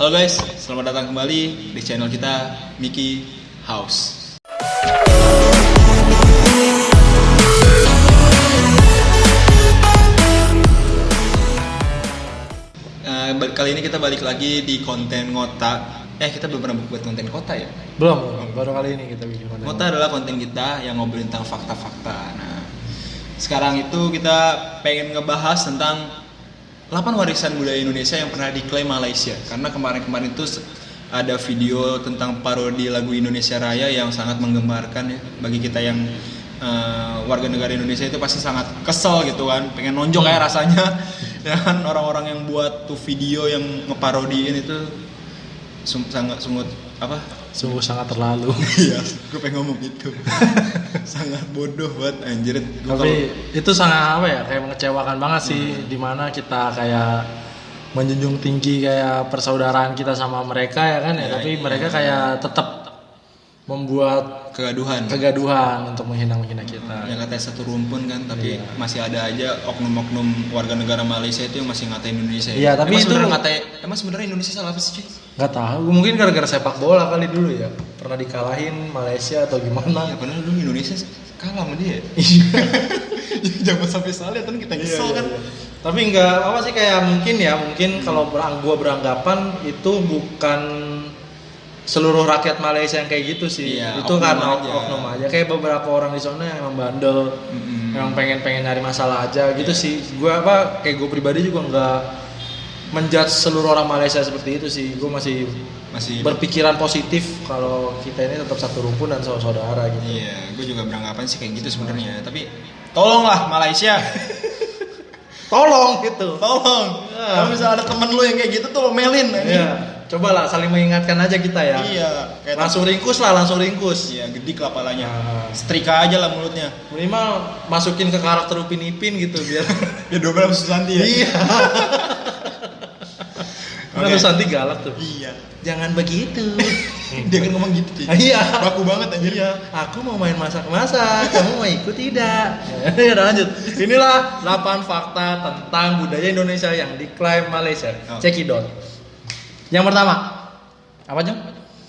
Halo guys, selamat datang kembali di channel kita Mickey House. Kali ini kita balik lagi di konten ngota. Kita belum pernah buat konten kota ya? Belum, baru kali ini kita bikin konten. Ngota adalah konten kita yang ngobrolin tentang fakta-fakta. Nah, sekarang itu kita pengen ngebahas tentang 8 warisan budaya Indonesia yang pernah diklaim Malaysia. Karena kemarin-kemarin itu ada video tentang parodi lagu Indonesia Raya yang sangat menggembarkan ya. Bagi kita yang warga negara Indonesia itu pasti sangat kesel gitu kan, pengen nonjok kayak rasanya. Dan orang-orang yang buat tuh video yang ngeparodiin itu sungguh sangat terlalu. Iya, gue pengen ngomong itu. Sangat bodoh banget anjir. Tapi itu sangat kayak mengecewakan banget sih, dimana kita kayak menjunjung tinggi kayak persaudaraan kita sama mereka ya kan ya, tapi mereka kayak tetap membuat kegaduhan untuk menghina kita. Yang katanya satu rumpun kan, tapi masih ada aja oknum-oknum warga negara Malaysia itu yang masih ngatain Indonesia. Iya, tapi emang sebenarnya Indonesia salah apa sih, cuy? Nggak tahu, mungkin gara-gara sepak bola kali dulu ya, pernah dikalahin Malaysia atau gimana. Ya padahal dulu Indonesia kalah sama dia. Jangan sampai salah kan kita nyesel kan. Tapi nggak apa sih, kayak mungkin kalau gua beranggapan itu bukan seluruh rakyat Malaysia yang kayak gitu sih. Itu karena oknum aja. Kayak beberapa orang di sana yang bandel, yang pengen nyari masalah aja gitu sih. Gua kayak gue pribadi juga nggak menjudge seluruh orang Malaysia seperti itu sih. Gue masih berpikiran positif kalau kita ini tetap satu rumpun dan saudara gitu. Iya, gue juga beranggapan sih kayak gitu sebenarnya. Tapi tolonglah Malaysia. Tolong. Kalau misalnya ada temen lu yang kayak gitu tuh omelin aja. Iya. Cobalah saling mengingatkan aja kita ya. Iya. Langsung ringkus. Iya, gedik lah palanya. Setrika aja lah mulutnya. Minimal masukin ke karakter Upin Ipin gitu biar. Ya double Susanti ya. Iya. Karena Susanti galak tuh. Iya. Jangan begitu. Dia kan ngomong gitu sih. Iya. Baku banget anjir. Iya. Aku mau main masak-masak. Kamu mau ikut tidak? Ya udah lanjut. Inilah 8 fakta tentang budaya Indonesia yang diklaim Malaysia. Cekidot. Yang pertama, apa Jung?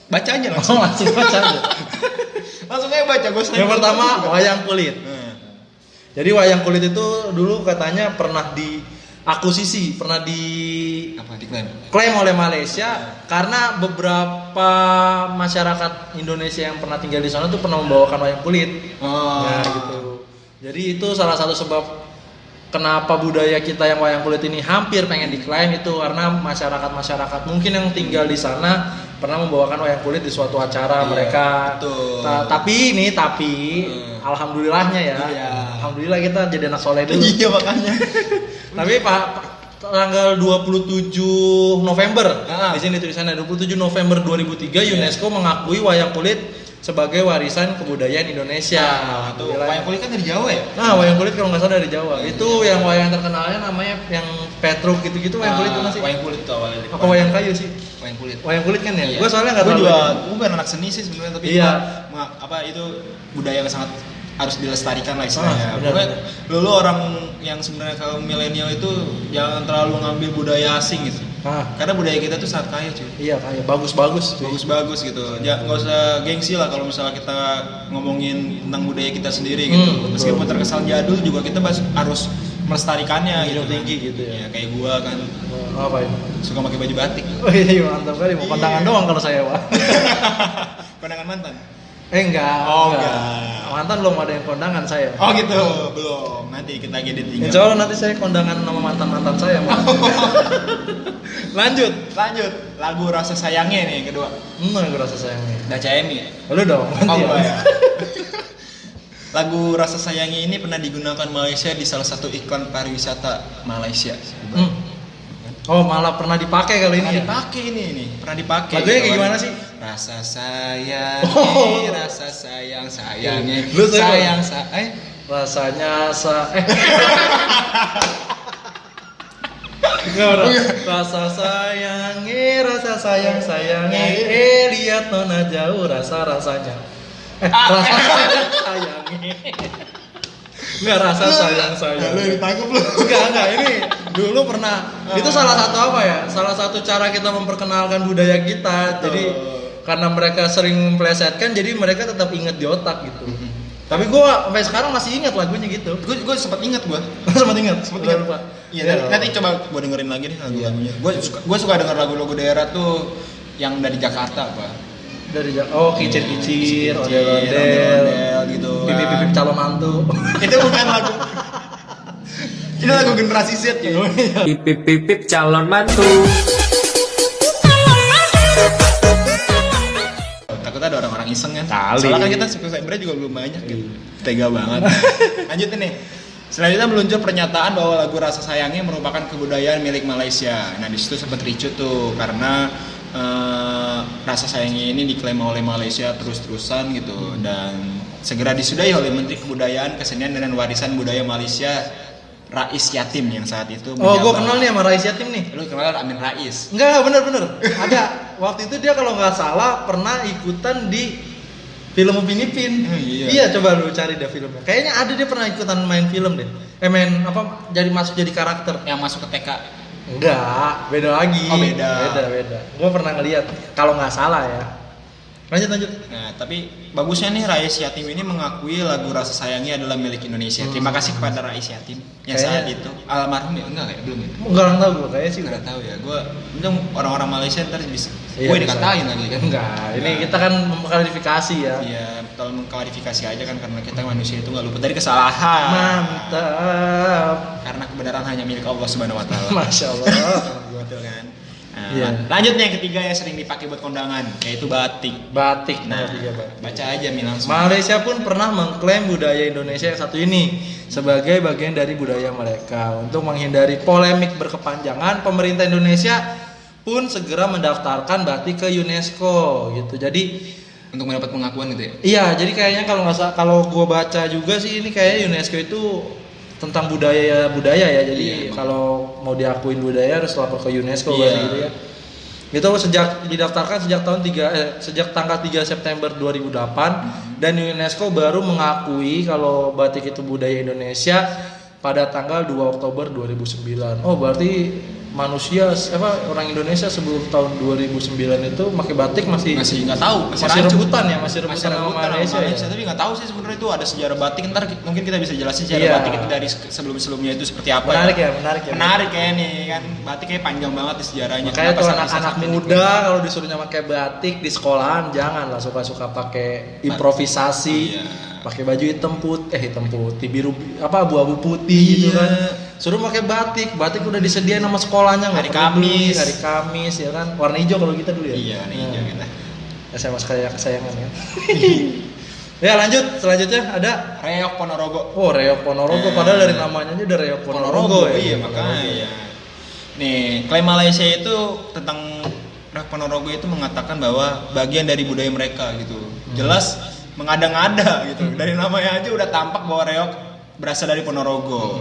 Baca aja langsung. Langsung baca aja. Langsung aja baca. Yang pertama, wayang kulit. Jadi wayang kulit itu dulu katanya pernah diakuisisi, diklaim oleh Malaysia karena beberapa masyarakat Indonesia yang pernah tinggal di sana tuh pernah membawakan wayang kulit. Nah gitu. Jadi itu salah satu sebab kenapa budaya kita yang wayang kulit ini hampir pengen diklaim, itu karena masyarakat mungkin yang tinggal di sana pernah membawakan wayang kulit di suatu acara mereka. Tapi alhamdulillahnya ya. Iya. Alhamdulillah kita jadi anak soleh dulu. Iya makanya. Tapi tanggal 27 November di sini tulisannya 27 November 2003 UNESCO mengakui wayang kulit sebagai warisan kebudayaan Indonesia. Wayang kulit kan dari Jawa ya? Nah, wayang kulit kalau nggak salah dari Jawa. Itu yang wayang terkenalnya namanya yang Petruk gitu-gitu, wayang kulit itu masih. Wayang kulit tuh awalnya. Apa wayang kayu sih? Wayang kulit. Wayang kulit kan ya? Iya. Gue soalnya nggak tahu. Gue bukan anak seni sih sebenarnya, tapi itu budaya yang sangat harus dilestarikan lah istilahnya. Pokoknya lu orang yang sebenarnya kaum milenial itu jangan terlalu ngambil budaya asing gitu. Karena budaya kita tuh sangat kaya cuy. Iya kaya, bagus-bagus gitu. Ya nggak usah gengsi lah kalau misalnya kita ngomongin tentang budaya kita sendiri gitu. Meskipun terkesan jadul juga kita harus melestarikannya gitu. Tinggi gitu ya. Kayak gua kan. Apa itu? Suka pakai baju batik. Oh iya, mantap kali. Mau kondangan doang kalau saya, Pak. Kondangan mantan. Enggak. Enggak. Mantan belum ada yang kondangan saya. Oh gitu, belum. Nanti kita lagi ditinggal. Insya Allah nanti saya kondangan sama mantan saya. Lanjut. Lagu Rasa Sayangnya nih yang kedua. Lagu Rasa Sayangnya. Daca Emi ya? Lu dong. Ya. Lagu Rasa Sayangnya ini pernah digunakan Malaysia di salah satu iklan pariwisata Malaysia. Malah pernah dipakai kali ini. Pernah dipakai. Lagunya kayak gimana sih? Rasa sayang, rasa sayang, sayangnya. Lu sayang, rasanya rasa sayang, sayangnya. Lihat nona jauh rasanya. Rasa sayangnya. Nggak rasa sayang saya. Lu yang ditangkap lu. Enggak, ini dulu pernah. Itu salah satu apa ya? Salah satu cara kita memperkenalkan budaya kita. Jadi karena mereka sering memplesetkan, jadi mereka tetap ingat di otak gitu. Tapi gue sampai sekarang masih ingat lagunya gitu. Gue sempat ingat gue. Sempat ingat. Lupa. Iya, nanti coba gue dengerin lagi nih lagu-lagunya. Gue suka denger lagu-lagu daerah tuh yang dari Jakarta, Pak. Dari kicir-kicir, ondel-ondel gitu. Pipip-pipip calon mantu. Itu bukan lagu. Ini lagu generasi Z ya. Pipip-pipip calon mantu. Takutnya ada orang-orang iseng kan. Kali. Soalnya kan kita subscribernya juga belum banyak gitu. Tega banget. Lanjutin nih. Selanjutnya meluncur pernyataan bahwa lagu Rasa Sayangnya merupakan kebudayaan milik Malaysia. Nah, di situ sempat ricu tuh karena Rasa Sayangnya ini diklaim oleh Malaysia terus-terusan gitu dan segera disudahi oleh Menteri Kebudayaan, Kesenian dan Warisan Budaya Malaysia Rais Yatim yang saat itu Oh, gue kenal nih sama Rais Yatim nih. Lu kenal Amin Rais? Enggak, bener. Ada. Waktu itu dia kalau nggak salah pernah ikutan di film Upin Ipin. Iya, coba lu cari deh filmnya. Kayaknya ada dia pernah ikutan main film deh. Main apa? Jadi karakter. Yang masuk ke TK. Enggak, beda lagi. Oh, beda. Gue pernah ngeliat. Kalau nggak salah ya. Lanjut. Nah, tapi bagusnya nih Rais Yatim ini mengakui lagu Rasa Sayangnya adalah milik Indonesia. Terima kasih kepada Rais Yatim yang saat itu almarhum ya enggak belum ya? Enggak orang tahu gue kayaknya sih Enggak tahu ya. Gue untung orang-orang Malaysia ntar bisa. Iya, Gue dikatain lagi kan. Enggak, ini kita kan mengklarifikasi ya. Iya, tolong mengklarifikasi aja kan karena kita manusia itu nggak luput dari kesalahan. Mantap. Karena kebenaran hanya milik Allah Subhanahu Wa Taala. Masya Allah. Betul kan. Nah, Iya. Lanjutnya yang ketiga yang sering dipakai buat kondangan yaitu batik. Batik. Nah, nomor 3, Batik. baca aja Mi langsung. Malaysia pun pernah mengklaim budaya Indonesia yang satu ini sebagai bagian dari budaya mereka. Untuk menghindari polemik berkepanjangan, pemerintah Indonesia pun segera mendaftarkan batik ke UNESCO gitu. Jadi Untuk mendapat pengakuan gitu ya. iya, jadi kayaknya kalau gue baca juga sih ini kayak UNESCO itu tentang budaya ya. Jadi Iya, kalau mau diakuin budaya harus lapor ke UNESCO Iya. gitu ya. Itu didaftarkan sejak tanggal 3 September 2008 dan UNESCO baru mengakui kalau batik itu budaya Indonesia pada tanggal 2 Oktober 2009. Oh, berarti orang Indonesia sebelum tahun 2009 itu pakai batik masih Nggak tahu, masih rancu. rebutan ya, masih rebutan sama Malaysia. Ya? Tapi nggak tahu sih sebenarnya itu ada sejarah batik. Ntar mungkin kita bisa jelasin sejarah Iya. batik itu dari sebelum-sebelumnya itu seperti apa. Menarik ya. Menarik ya nih kan. Batik kayak panjang banget di sejarahnya. Makanya Kenapa tuh sampai anak-anak sampai muda kalau disuruhnya pakai batik di sekolahan janganlah suka-suka pakai improvisasi. Iya. Pakai baju hitam putih, biru abu-abu putih gitu Iya. kan. Suruh pakai batik udah disediain sama sekolahnya nggak Hari perlu beli. Kamis. Hari Kamis ya kan. Warna hijau kalau kita dulu ya. Iya, nih Nah, kita. SMA kesayangan kan. Ya lanjut, selanjutnya ada Reok Ponorogo. oh Reok Ponorogo, padahal dari namanya aja udah Reok Ponorogo ya. Iya, makanya. Nih, klaim Malaysia itu tentang Reok Ponorogo itu mengatakan bahwa bagian dari budaya mereka gitu. Jelas mengada-ngada gitu. Dari namanya aja udah tampak bahwa Reok berasal dari Ponorogo.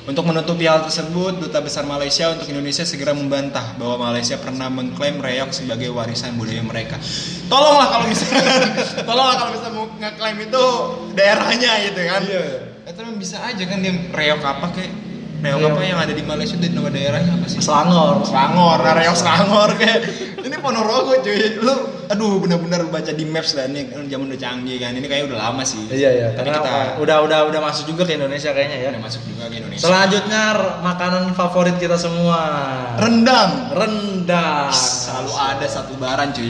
Untuk menutupi hal tersebut, Duta Besar Malaysia untuk Indonesia segera membantah bahwa Malaysia pernah mengklaim Reok sebagai warisan budaya mereka. Tolonglah kalau bisa mau ngeklaim itu daerahnya gitu kan. Iya. Itu bisa aja kan dia Reok apa kayak Reok apa yang ada di Malaysia dari nama daerahnya apa sih? Selangor. Nah, Reok Selangor kayak ini Ponorogo cuy. Lu aduh benar-benar baca di maps lah nih kan zaman udah canggih kan. Ini kayaknya udah lama sih. Iya, Tapi karena kita udah masuk juga ke Indonesia kayaknya ya. udah masuk juga ke Indonesia. Selanjutnya makanan favorit kita semua. Rendang. Rendang. Selalu ada satu lebaran cuy.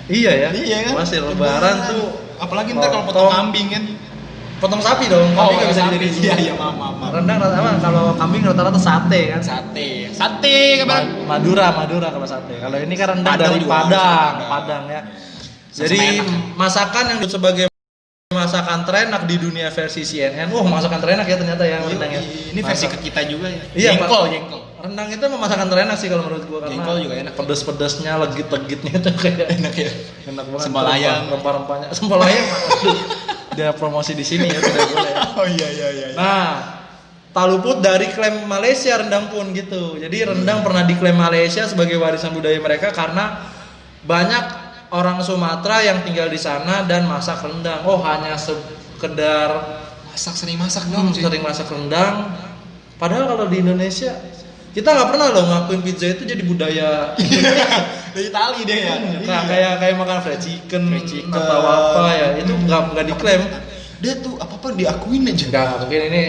Iya ya. Iya kan? Masih lebaran tuh. Apalagi ntar kalau potong Potong. kambing kan. Potong sapi dong. Kambing nggak bisa jadi. Iya, maaf. Rendang rata-rata kalau kambing rata-rata sate kan. Sate kapan? Madura kalau sate. Kalau ini kan rendang Padang dari juga, Padang ya. Sama-sama Jadi enak. masakan yang disebut sebagai masakan terenak di dunia versi CNN. Wah, masakan terenak ya ternyata ya rendang ya. Ini versi ke kita juga ya. Iya, jengkol. Rendang itu emang masakan terenak sih kalau menurut gua karena Jengkol juga enak. Pedes-pedesnya, legit-legitnya tuh kayak Enak ya. enak banget. Sempol ayam. Rempah-rempahnya. Sempol ayam. Aduh. Dia promosi di sini ya tidak boleh. Oh iya. Nah, tak luput dari klaim Malaysia rendang pun gitu. Jadi rendang pernah diklaim Malaysia sebagai warisan budaya mereka karena banyak orang Sumatera yang tinggal di sana dan masak rendang. Oh, hanya sekedar sering masak dong. Sering masak rendang. Padahal kalau di Indonesia kita nggak pernah loh ngakuin pizza itu jadi budaya. Dari Itali deh ya. Kayak makan fried chicken atau apa ya, itu nggak diklaim. Dia tuh apa diakuin aja. Enggak, mungkin ini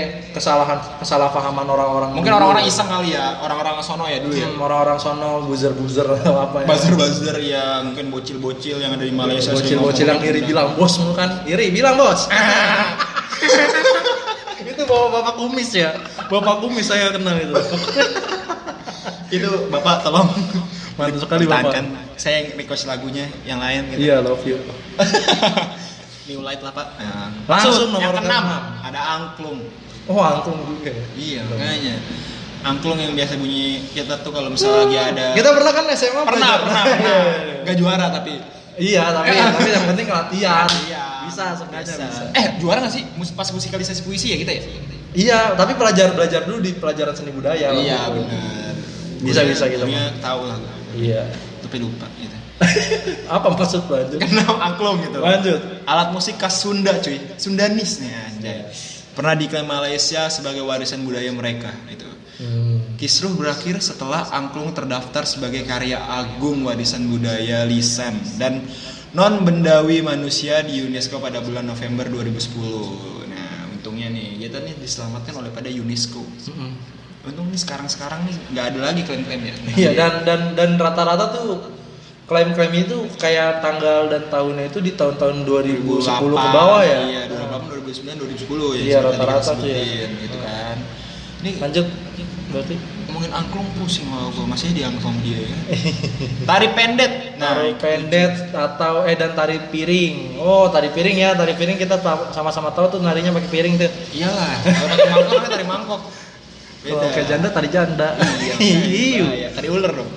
kesalahpahaman orang-orang. Mungkin orang-orang iseng kali ya, orang-orang sono ya dulu ya. Orang-orang sono buzzer atau apa ya. Buzzer ya, mungkin bocil-bocil yang ada di Malaysia. Bocil yang iri bilang bos, kan iri bilang bos. Itu bapak kumis ya, bapak kumis saya kenal itu. Itu bapak tolong mantap sekali bapak. Saya request lagunya yang lain gitu. Iya, love you. New Light lah pak. Langsung yang nomor keenam ke-6. ada angklung. Oh, angklung juga ya. Iya makanya. Angklung yang biasa bunyi kita tuh kalau misalnya lagi ada. Kita pernah kan SMA Pernah. Gak juara tapi. Iya, tapi yang penting latihan. Iya. Bisa sengaja bisa. Juara nggak sih pas musikalisasi puisi ya kita ya? Iya, tapi belajar dulu di pelajaran seni budaya. Iya benar. Bisa gitu. Tahu lah. Iya. Tapi lupa gitu. Apa maksud lanjut? Kenal angklung gitu. Lanjut. Alat musik khas Sunda cuy. Sundanis nih anjay. Pernah diklaim Malaysia sebagai warisan budaya mereka itu. Kisruh berakhir setelah angklung terdaftar sebagai karya agung warisan budaya lisan dan non bendawi manusia di UNESCO pada bulan November 2010. Nah, untungnya nih kita nih diselamatkan oleh pada UNESCO. Untung nih sekarang nih nggak ada lagi klaim-klaim ya. Iya, dan rata-rata tuh klaim-klaim itu kayak tanggal dan tahunnya itu di tahun-tahun 2010 ke bawah ya. Iya, 2008, 2009, 2010 ya. Iya, rata-rata tuh ya. Gitu kan. Ini lanjut berarti ngomongin angklung pusing sama gue, masih di angklung dia ya. Tari pendet. Tari pendet atau dan tari piring. Oh, tari piring ya, tari piring kita sama-sama tahu tuh narinya pakai piring tuh. Iyalah, kalau tari mangkok namanya tari mangkok. Kalau kayak janda tari janda. Iya, tari ular dong.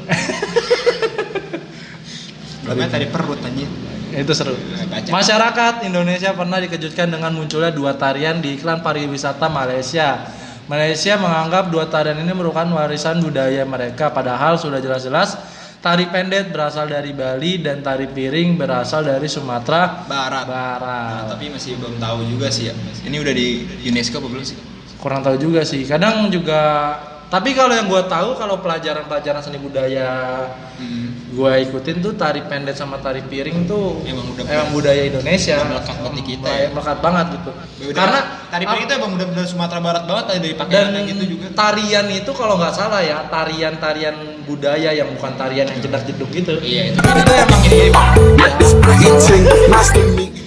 Namanya tadi perut anjir. Itu seru. Masyarakat Indonesia pernah dikejutkan dengan munculnya dua tarian di iklan pariwisata Malaysia. Malaysia menganggap dua tarian ini merupakan warisan budaya mereka, padahal sudah jelas-jelas tari pendet berasal dari Bali dan tari piring berasal dari Sumatera Barat. Nah, tapi masih belum tahu juga sih ya. Ini udah di UNESCO apa belum sih? Kurang tahu juga sih. Kadang juga. Tapi kalau yang gue tahu kalau pelajaran seni budaya gue ikutin tuh tari pendet sama tari piring tuh emang budaya Indonesia. Melekat di kita ya. Melekat banget gitu. Karena tari piring itu emang udah Sumatera Barat banget dari pakaian gitu juga. Tarian itu kalau nggak salah ya tarian budaya yang bukan tarian yang jedak-jeduk gitu. Iya itu emang ini.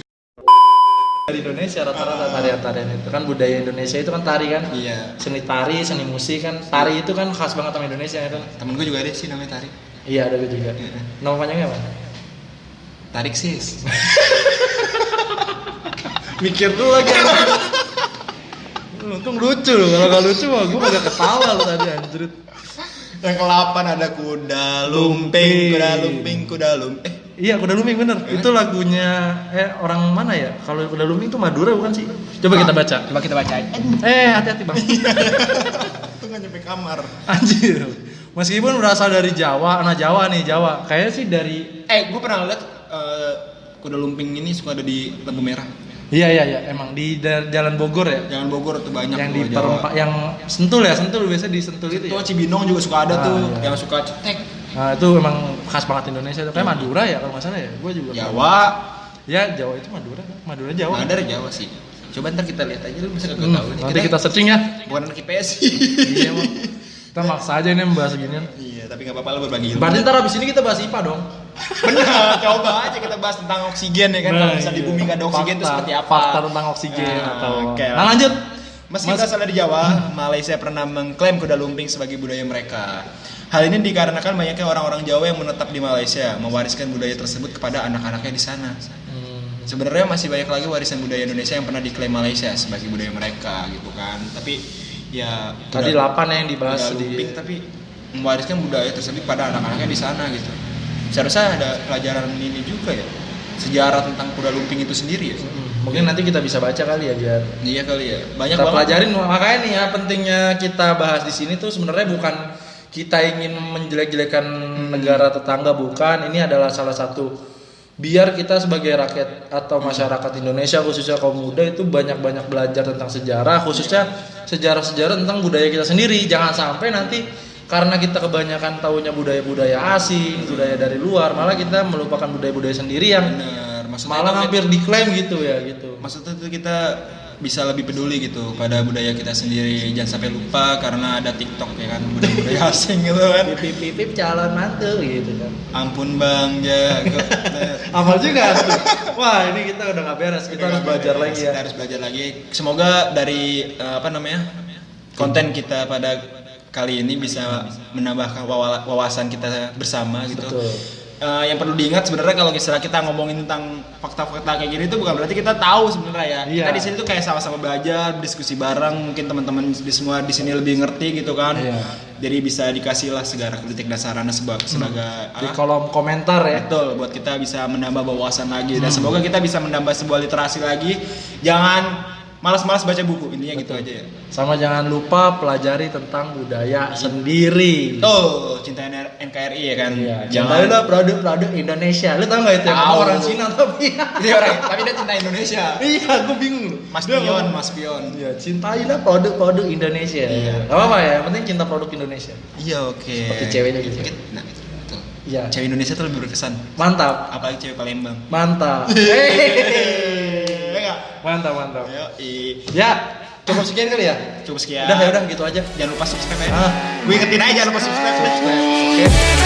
Dari Indonesia rata-rata tarian itu kan budaya Indonesia itu kan tari kan. Iya. Seni tari, seni musik kan. Tari itu kan khas banget sama Indonesia kan. Temen gue juga ada sih namanya Tarik. Iya ada gue juga. Nama panjangnya apa? Tarik sis. Mikir dulu lagi. Untung lucu loh. Kalau nggak lucu mah gue agak ketawa lo tadi anjrit. Yang ke-8 ada kuda lumping. Iya, kuda lumping bener. Itu lagunya orang mana ya? Kalau kuda lumping itu Madura bukan sih? Coba kita baca. Hati-hati Bang. Itu enggak nyampe kamar. Anjir. Meskipun berasal dari Jawa, anak Jawa nih, Jawa. Kayaknya sih dari Gue pernah lihat kuda lumping ini suka ada di lampu merah. Iya, emang di Jalan Bogor ya. Jalan Bogor tuh banyak. Yang di perempat, yang Sentul biasa di Sentul itu ya. Cibinong juga suka ada tuh, yang suka cetek. Nah, itu emang khas banget Indonesia itu. Kayak Madura ya kalau nggak salah ya. Gue juga. Jawa. Ya, Jawa itu Madura Jawa. Madura Jawa sih. Coba ntar kita lihat aja lu bisa nggak tahu nih. Nanti kita searching ya. Bukan anak IPS. Iya, Bang. Kita maksa aja ini membahas ginian. Iya, tapi nggak apa-apa lah berbagi ilmu. Berarti ntar abis ini kita bahas IPA dong. Benar, coba aja kita bahas tentang oksigen ya kan. Kalau misalnya di bumi nggak ada oksigen itu seperti apa? Fakta tentang oksigen atau. Nah, lanjut. Meski berasal dari Jawa, Malaysia pernah mengklaim kuda lumping sebagai budaya mereka. Hal ini dikarenakan banyaknya orang-orang Jawa yang menetap di Malaysia, mewariskan budaya tersebut kepada anak-anaknya di sana. Sebenarnya masih banyak lagi warisan budaya Indonesia yang pernah diklaim Malaysia sebagai budaya mereka gitu kan. Tapi ya tadi 8 yang dibahas kuda lumping, tapi mewariskan budaya tersebut pada anak-anaknya di sana gitu. Seharusnya ada pelajaran ini juga ya, sejarah tentang kuda lumping itu sendiri ya. Mungkin nanti kita bisa baca kali ya biar. Iya kali ya. Banyak kita pelajarin, makanya nih ya pentingnya kita bahas di sini tuh sebenarnya bukan kita ingin menjelek-jelekan negara tetangga, bukan. Ini adalah salah satu biar kita sebagai rakyat atau masyarakat Indonesia khususnya kaum muda itu banyak-banyak belajar tentang sejarah, khususnya sejarah-sejarah tentang budaya kita sendiri. Jangan sampai nanti karena kita kebanyakan tahunya budaya-budaya asing, budaya dari luar, malah kita melupakan budaya-budaya sendiri yang malah hampir diklaim gitu ya gitu. Maksudnya itu kita bisa lebih peduli gitu pada budaya kita sendiri, jangan sampai lupa karena ada TikTok ya kan, budaya asing gitu kan. Pip calon mantu gitu kan. Ampun bang, ya. Hafal juga tuh. Wah ini kita udah nggak beres, kita harus belajar lagi ya. Kita harus belajar lagi. Semoga dari konten kita pada kali ini bisa menambah wawasan kita bersama gitu. Betul. Yang perlu diingat sebenarnya kalau misalnya kita ngomongin tentang fakta-fakta kayak gini itu bukan berarti kita tahu sebenarnya ya. Iya. Kita di sini tuh kayak sama-sama belajar, diskusi bareng, mungkin teman-teman di semua di sini lebih ngerti gitu kan. Iya. Jadi bisa dikasih lah segala kritik dan saran sebagai Di kolom komentar ya. betul buat kita bisa menambah wawasan lagi dan semoga kita bisa menambah sebuah literasi lagi. Jangan malas-malas baca buku, intinya gitu aja ya. Sama jangan lupa pelajari tentang budaya sendiri. Tuh, cinta NKRI ya kan. Iya, Jangan cintailah produk-produk Indonesia. Lu tau gak itu yang Tahu. orang Cina tapi? Dia orang, tapi dia cinta Indonesia. Iya, gue bingung. Mas Dia Pion, ngomong, Mas Pion. Iya, cintailah produk-produk Indonesia. Iya. Gak apa-apa ya, yang penting cinta produk Indonesia. Iya, oke. Seperti ceweknya gitu. Nah, betul. Iya. Cewek Indonesia tuh lebih berkesan, Mantap. apalagi cewek Palembang. Mantap. Iya enggak? Mantap, mantap. Ayo, Ya, cukup sekian kali ya? cukup sekian. Udah ya udah gitu aja. Jangan lupa subscribe ya. Ah. Gue ingetin aja jangan lupa subscribe. Oke.